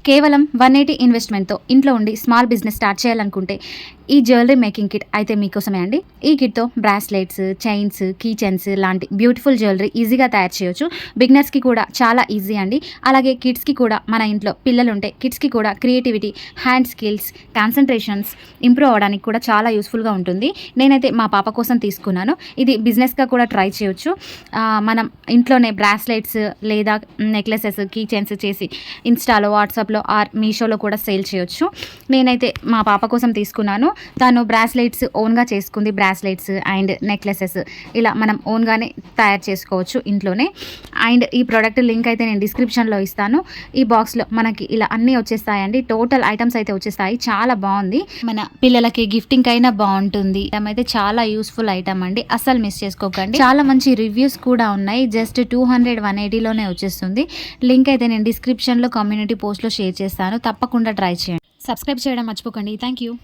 కేవలం 180 ఇన్వెస్ట్మెంట్తో ఇంట్లో ఉండి స్మాల్ బిజినెస్ స్టార్ట్ చేయాలనుకుంటే ఈ జ్యువెలరీ మేకింగ్ కిట్ అయితే మీకోసమే అండి. ఈ కిట్తో బ్రాస్లెట్స్, చైన్స్, కీ చైన్స్ లాంటి బ్యూటిఫుల్ జ్యువెలరీ ఈజీగా తయారు చేయొచ్చు. బిగినర్స్కి కూడా చాలా ఈజీ అండి. అలాగే కిడ్స్కి కూడా, మన ఇంట్లో పిల్లలు ఉంటే కిడ్స్కి కూడా creativity, hand skills, concentrations improve అవ్వడానికి కూడా చాలా యూస్ఫుల్గా ఉంటుంది. నేనైతే మా పాప కోసం తీసుకున్నాను. ఇది బిజినెస్గా కూడా ట్రై చేయొచ్చు. మనం ఇంట్లోనే బ్రాస్లెట్స్ లేదా నెక్లెసెస్, కీ చైన్స్ చేసి ఇన్స్టాలో, వాట్సాప్లో ఆర్ మీషోలో కూడా సేల్ చేయొచ్చు. నేనైతే మా పాప కోసం తీసుకున్నాను. తను బ్రాస్లెట్స్ ఓన్గా చేసుకుంది. బ్రాస్లెట్స్ అండ్ నెక్లెసెస్ ఇలా మనం ఓన్గానే తయారు చేసుకోవచ్చు ఇంట్లోనే. అండ్ ఈ ప్రోడక్ట్ లింక్ అయితే నేను డిస్క్రిప్షన్లో ఇస్తాను. ఈ బాక్స్లో మనకి ఇలా అన్నీ వచ్చేస్తాయండి. టోటల్ ఐటమ్స్ అయితే వచ్చేస్తాయి. చాలా బాగుంది. మన పిల్లలకి గిఫ్టింగ్ అయినా బాగుంటుంది. ఐటమ్ అయితే చాలా యూస్ఫుల్ ఐటమ్ అండి. అస్సలు మిస్ చేసుకోకండి. చాలా మంచి రివ్యూస్ కూడా ఉన్నాయి. జస్ట్ 200 180లోనే వచ్చేస్తుంది. లింక్ అయితే నేను డిస్క్రిప్షన్లో, కమ్యూనిటీ పోస్ట్లో షేర్ చేస్తాను. తప్పకుండా ట్రై చేయండి. సబ్స్క్రైబ్ చేయడం మర్చిపోకండి. Thank you.